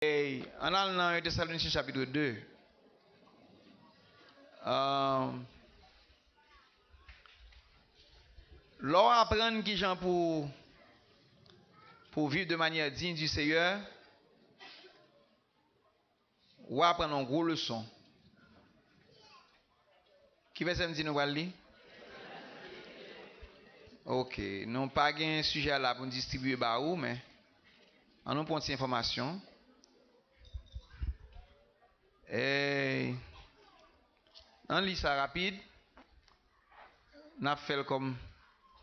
Et en allant dans 1 Thessaloniciens chapitre 2, l'on apprend qui gens pour vivre de manière digne du Seigneur, ou apprendre une grosse leçon. Qui va me dire nous allons lire? Ok, nous n'avons pas un sujet là pour distribuer barou, mais on nous prend cette information. Et on lit ça rapide. On a fait comme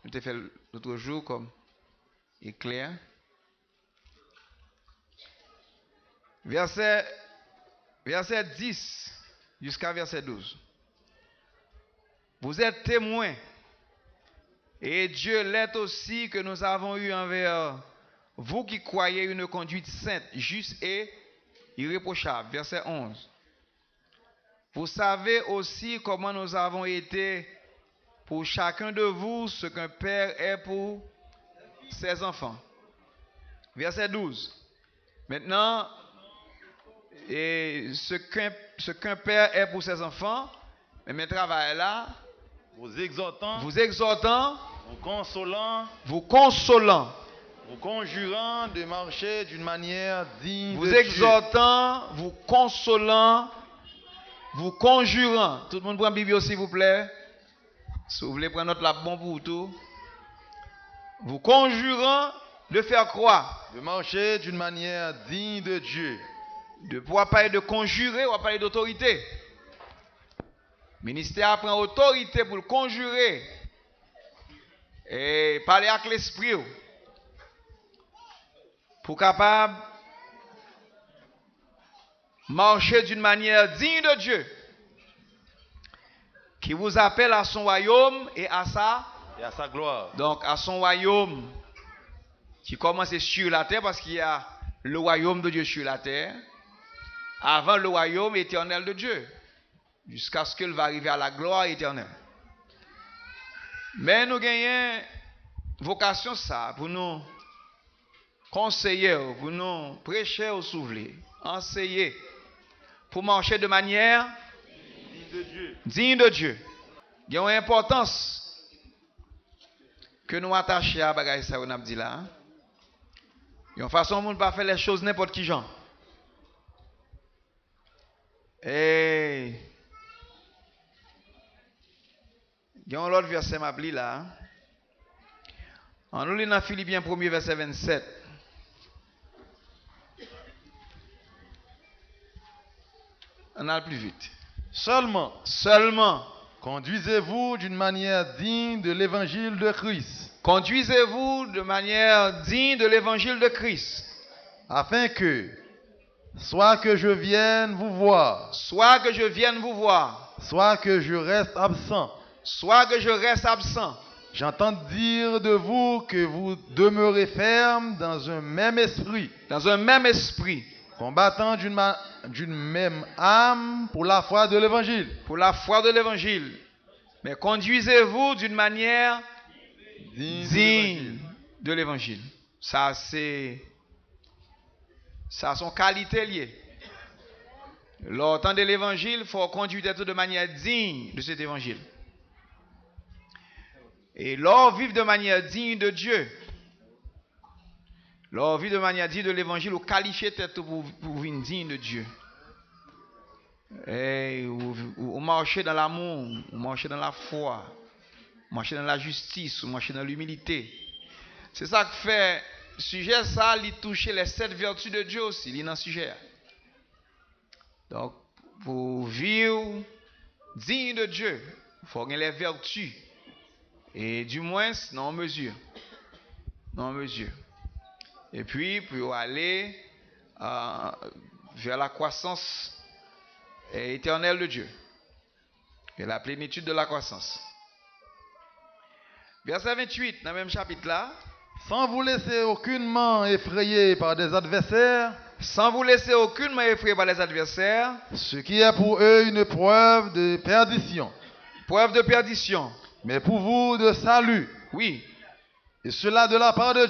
nous avons fait l'autre jour, comme éclair. Verset 10 jusqu'à verset 12. Vous êtes témoins, et Dieu l'est aussi, que nous avons eu envers vous qui croyez une conduite sainte, juste et irréprochable. Verset 11. Vous savez aussi comment nous avons été pour chacun de vous ce qu'un père est pour ses enfants. Verset 12. Maintenant, et ce qu'un père est pour ses enfants, mais mes travail là, vous exhortant, vous consolant, vous consolant, vous conjurant de marcher d'une manière digne vous de exhortant, vous consolant, vous conjurant. Tout le monde prend Bible s'il vous plaît. Si vous voulez prendre notre lap bon pour tout. Vous conjurant de faire croire. De marcher d'une manière digne de Dieu. De pouvoir parler de conjurer ou parler d'autorité. Le ministère prend autorité pour le conjurer. Et parler avec l'esprit. Pour capable marcher d'une manière digne de Dieu. Qui vous appelle à son royaume et à sa gloire. Donc à son royaume qui commence sur la terre, parce qu'il y a le royaume de Dieu sur la terre, avant le royaume éternel de Dieu, jusqu'à ce qu'il va arriver à la gloire éternelle. Mais nous gagnons vocation ça pour nous conseiller, pour nous prêcher au soufflet, enseigner, pour marcher de manière digne de Dieu. Il y a une importance que nous attachons à bagaille ça on a dit là. Il y a une façon de ne pas faire les choses n'importe qui genre. Et il y a un autre verset m'a pris là. On nous lit dans Philippiens 1er verset 27. On a plus vite. Seulement, conduisez-vous d'une manière digne de l'évangile de Christ. Conduisez-vous de manière digne de l'évangile de Christ. Afin que, soit que je vienne vous voir, soit que je vienne vous voir, soit que je reste absent, j'entends dire de vous que vous demeurez ferme dans un même esprit. Combattant d'une même âme pour la foi de l'évangile. Mais conduisez-vous d'une manière digne de l'évangile. Ça son qualité liée. L'entendre de l'évangile, il faut conduire de manière digne de cet évangile. Et l'or vivre de manière digne de Dieu. L'or vivre de manière digne de l'évangile, ou qualifier tête pour vivre digne de Dieu. Et ou marcher dans l'amour, ou marcher dans la foi, ou marcher dans la justice, ou marcher dans l'humilité. C'est ça que fait sujet ça, il touche les 7 vertus de Dieu aussi, il est dans le sujet. Donc, pour vivre digne de Dieu, il faut gagner les vertus. Et du moins, non mesure. Et puis, pour aller vers la croissance éternelle de Dieu. Et la plénitude de la croissance. Verset 28, dans le même chapitre là. Sans vous laisser aucunement effrayer par des adversaires. Ce qui est pour eux une preuve de perdition. Mais pour vous de salut. Oui. Et cela de la part de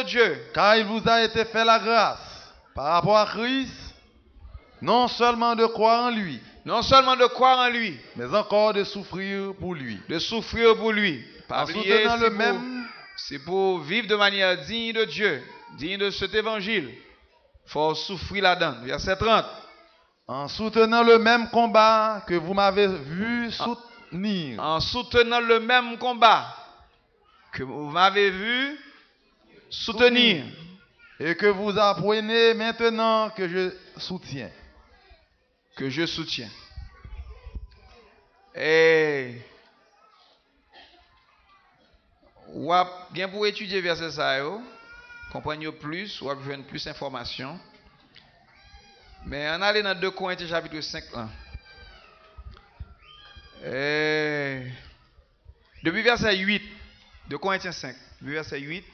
Dieu. Car il vous a été fait la grâce par rapport à Christ, non seulement de croire en lui, non seulement de croire en lui, mais encore de souffrir pour lui. de souffrir pour lui. Pas En oublier, soutenant le même, c'est pour vivre de manière digne de Dieu, digne de cet évangile. Il faut souffrir là-dedans. Verset 30. en soutenant le même combat que vous m'avez vu soutenir. En soutenant le même combat que vous m'avez vu soutenir. Et que vous apprenez maintenant que je soutiens. Que je soutiens. Et ou bien pour étudier verset ça, comprendre plus, ou besoin plus d'informations. Mais on allait dans 2 Corinthiens chapitre 5. Depuis verset 8, 2 Corinthiens 5, depuis verset 8.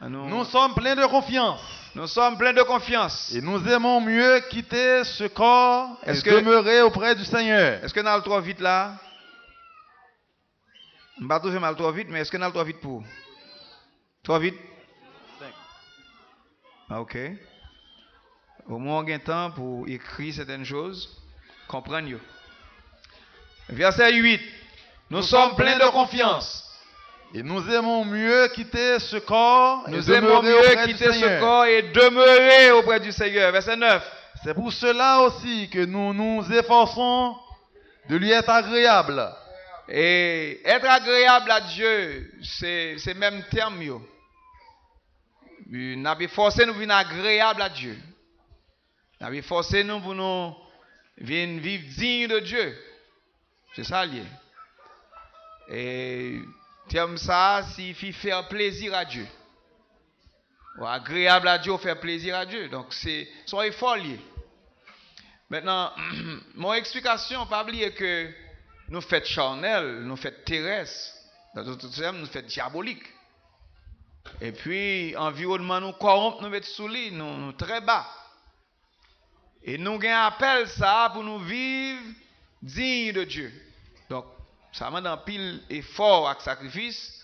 Nous sommes pleins de confiance. Nous sommes pleins de confiance. Et nous aimons mieux quitter ce corps et demeurer auprès du Seigneur. Est-ce que nous allons trop vite là? Je ne vais pas trouver mal trop vite, mais est-ce que nous allons trop vite pour? Trop vite? 5. Ah, ok. Au moins, on a temps pour écrire certaines choses, comprendre. Verset 8. Nous sommes pleins de confiance. Et nous aimons mieux quitter ce corps et demeurer auprès du Seigneur. Verset 9. C'est pour cela aussi que nous nous efforçons de lui être agréable. Et être agréable à Dieu, c'est même terme. Nous avons forcé nous venir agréable à Dieu. Nous avons forcé nous pour nous vivre digne de Dieu. C'est ça lié. Et terme ça signifie faire plaisir à Dieu. Ou agréable à Dieu ou faire plaisir à Dieu. Donc c'est son effort lié. Maintenant, mon explication, pas oublier que nous faisons charnel, nous faisons terrestre, dans d'autres termes, nous faisons diabolique. Et puis, environnement nous corrompt, nous mettons sous lit, nous très bas. Et nous avons un appel ça pour nous vivre dignes de Dieu. Donc, ça demande un pile effort et sacrifice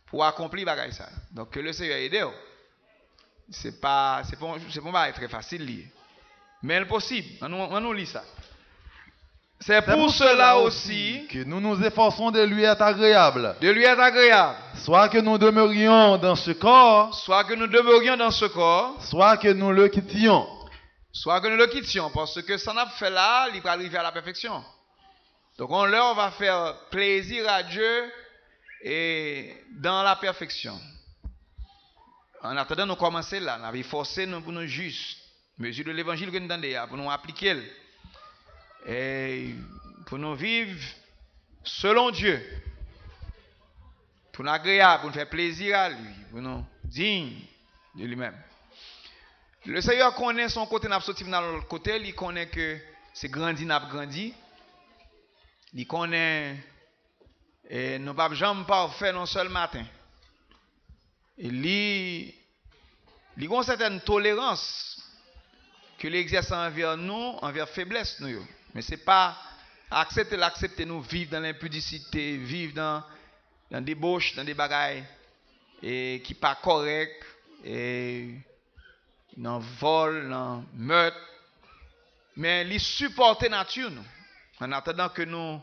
pour accomplir bagaille ça. Donc que le Seigneur aide. C'est pas très facile lié. Mais c'est possible. On nous lit ça. C'est pour cela aussi que nous nous efforçons de lui être agréable. De lui être agréable. Soit que nous demeurions dans ce corps. Soit que nous demeurions dans ce corps. Soit que nous le quittions. Soit que nous le quittions. Parce que ça n'a fait là, il va arriver à la perfection. Donc on va faire plaisir à Dieu et dans la perfection. En attendant, nous commencer là. Nous avons forcé nous pour nous juste. Mesure de l'évangile que nous donnons, pour nous appliquer. Et pour nous vivre selon Dieu. Pour nous agréable, pour nous faire plaisir à lui. Pour nous dignes de lui-même. Le Seigneur connaît son côté, n'a sorti dans l'autre côté. Il connaît que c'est grandi, n'a grandi. Il connaît et nous ne pouvons jamais parfait non seul matin. Il a une certaine tolérance que l'exerce envers nous, envers faiblesse nous. Mais ce n'est pas l'accepter nous vivre dans l'impudicité, vivre dans des débauche, dans des bagailles et qui pas correct et dans vol, dans meurtre. Mais il supporte nature nous. En attendant que nous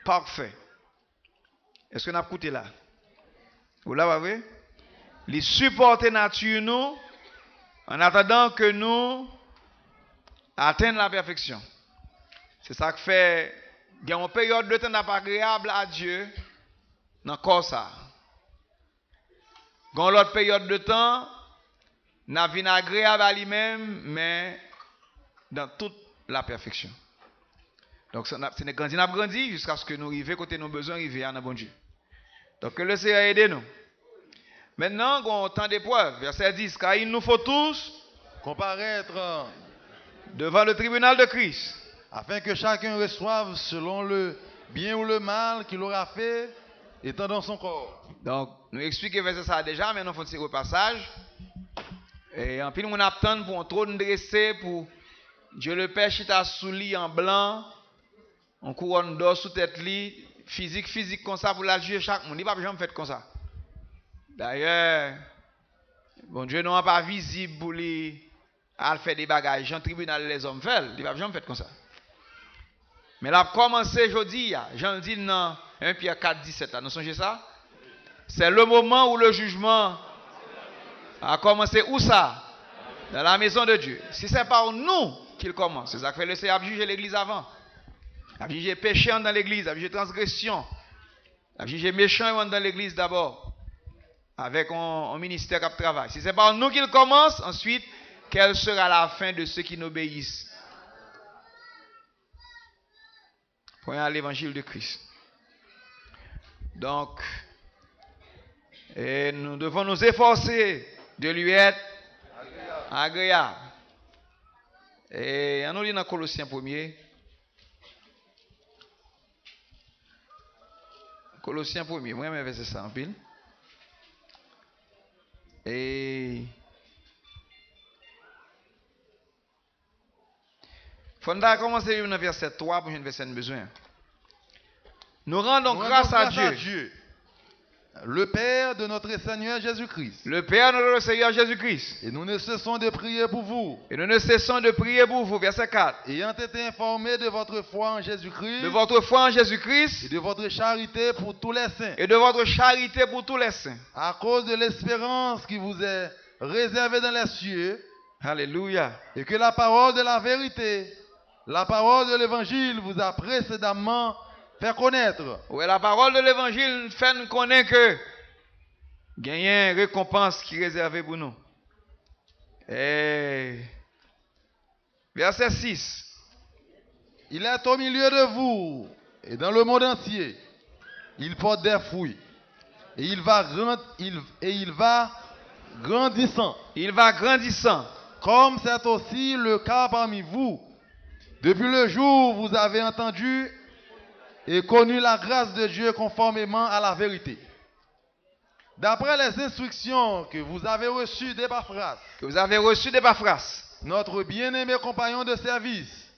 parfaits. Est-ce que nous avons écouté là? Vous l'avez vu? Les supporter nature nous en attendant que nous atteignons la perfection. C'est ça qui fait qu'il y a une période de temps pas agréable à Dieu dans le corps ça. Dans l'autre période de temps, n'a vie agréable à lui-même, mais dans toute la perfection. Donc, c'est grandi jusqu'à ce que nous arrivions côté nos besoins, arriver à notre bon Dieu. Donc, que le Seigneur aide nous. Maintenant, on a temps d'épreuve. Verset 10. Car il nous faut tous comparaître devant le tribunal de Christ, afin que chacun reçoive selon le bien ou le mal qu'il aura fait, étant dans son corps. Donc, nous expliquons verset ça déjà, mais nous faisons un repassage. Et en plus, nous attendons pour un trône dressé pour Dieu le Père chita sous lit en blanc. On couronne d'or sous tête li, physique comme ça pour la juger chaque monde. Il pas jamais fait comme ça. D'ailleurs, bon Dieu n'est pas visible pour lui à faire des bagages en tribunal les hommes fait, il va jamais faire comme ça. Mais là commencer aujourd'hui, Jean le dit dans 1 Pierre 4 17 là, nous songez ça? C'est le moment où le jugement a commencé où ça? Dans la maison de Dieu. Si c'est par nous qu'il commence, c'est ça que fait le Seigneur juger l'église avant. Il a jugé péché dans l'église, il a jugé transgression. Il a jugé méchant dans l'église d'abord. Avec un ministère qui travaille. Si c'est par nous qu'il commence, ensuite, quelle sera la fin de ceux qui n'obéissent? Prenons l'évangile de Christ. Donc, nous devons nous efforcer de lui être agréable. Et on nous lit dans Colossiens 1er. Colossiens 1er, moi je verset ça en pile. Et faut commencer dans verset 3 pour une verset de besoin. Nous rendons grâce à Dieu, le Père de notre Seigneur Jésus-Christ. Le Père de notre Seigneur Jésus-Christ. Et nous ne cessons de prier pour vous. Et nous ne cessons de prier pour vous. Verset 4. Ayant été informés de votre foi en Jésus-Christ. De votre foi en Jésus-Christ. Et de votre charité pour tous les saints. Et de votre charité pour tous les saints. À cause de l'espérance qui vous est réservée dans les cieux. Alléluia. Et que la parole de la vérité, la parole de l'évangile vous a précédemment fait connaître. Oui, la parole de l'évangile fait nous connaître que il y a une récompense qui est réservée pour nous. Et verset 6. Il est au milieu de vous et dans le monde entier. Il porte des fruits. Et il va grandissant. Il va grandissant. Comme c'est aussi le cas parmi vous. Depuis le jour où vous avez entendu et connu la grâce de Dieu conformément à la vérité. D'après les instructions que vous avez reçues d'Épaphras, notre bien-aimé compagnon de service,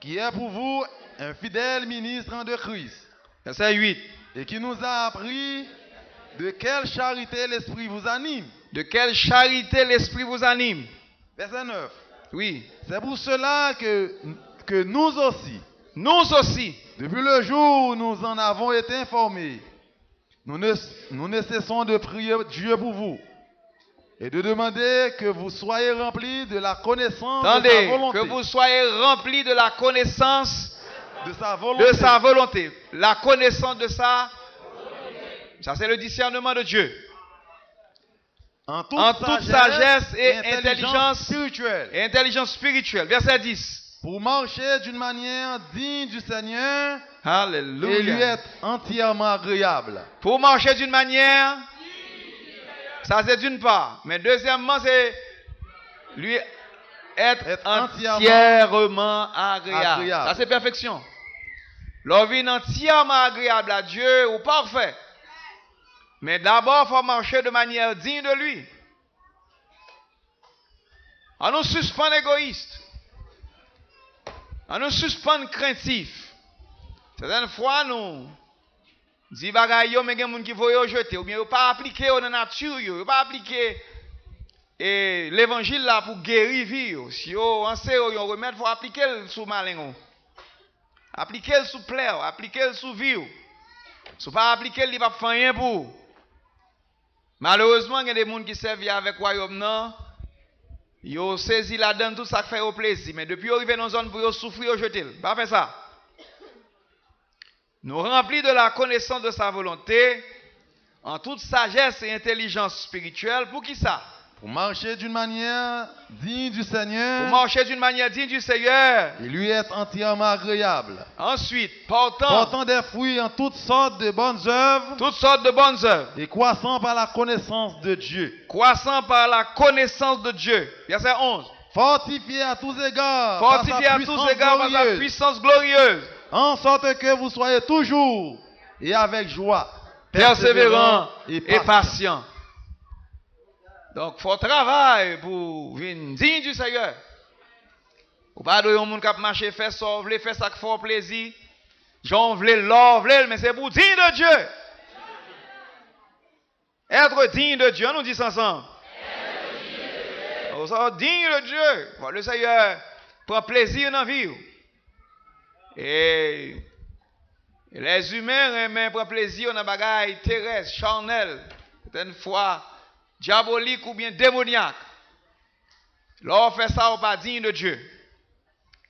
qui est pour vous un fidèle ministre de Christ, verset 8, et qui nous a appris de quelle charité l'Esprit vous anime. De quelle charité l'Esprit vous anime. Verset 9. Oui. C'est pour cela que nous aussi, depuis le jour où nous en avons été informés, nous ne cessons de prier Dieu pour vous et de demander que vous soyez remplis de la connaissance de sa volonté. Que vous soyez remplis de la connaissance de sa volonté. La connaissance de sa volonté. Ça, c'est le discernement de Dieu. En toute sagesse et intelligence spirituelle. Verset 10. Pour marcher d'une manière digne du Seigneur. Alléluia. Et lui être entièrement agréable. Pour marcher d'une manière, ça c'est d'une part. Mais deuxièmement, c'est lui être entièrement agréable. Ça c'est perfection. L'envie entièrement agréable à Dieu ou parfait. Mais d'abord, il faut marcher de manière digne de lui. On nous suspend égoïste. On nous suspend craintif. Certaines fois, nous disons bagaille, mais il y a des gens qui vont jeter. Ou bien, ils ne pas appliquer dans la nature. Ils ne pas appliquer l'évangile là pour guérir vie. Si on sait, on remet, il faut appliquer sous malin. Appliquer sous plaire. Appliquer sous vie. Si on ne pas appliquer, il ne va pas faire rien pour. Malheureusement, il y a des gens qui servent avec le royaume. Non. Ils ont saisi là-dedans tout ça qui fait au plaisir. Mais depuis qu'ils arrivent dans une zone pour souffrir, ils jeter. Pas faire ça. Nous remplis de la connaissance de sa volonté, en toute sagesse et intelligence spirituelle. Pour qui ça? Pour marcher d'une manière digne du Seigneur. Pour marcher d'une manière digne du Seigneur. Et lui être entièrement agréable. Ensuite, portant des fruits en toutes sortes de bonnes œuvres. Toutes sortes de bonnes œuvres. Et croissant par la connaissance de Dieu. Croissant par la connaissance de Dieu. Verset 11. Fortifié à tous égards. Fortifié à tous égards par sa puissance glorieuse. En sorte que vous soyez toujours et avec joie. Persévérant et patient. Donc, il faut travailler pour venir digne du Seigneur. Ou pas de monde qui a marché, faire ça, faire ça qui fait plaisir. J'en veux l'or, mais c'est pour digne de Dieu. Être digne de Dieu, on nous dit ça ensemble. Vous êtes digne de Dieu. Le Seigneur prend plaisir dans la vie. Et les humains prennent plaisir dans les bagailles terrestres, charnelles, certaines fois diaboliques ou bien démoniaques. Lorsqu'on fait ça, on n'est pas digne de Dieu.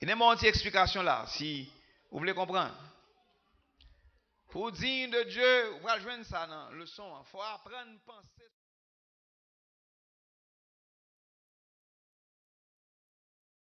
Il y a une petite explication là, si vous voulez comprendre. Pour digne de Dieu, vous allez joindre ça dans le leçon. Il faut apprendre à penser.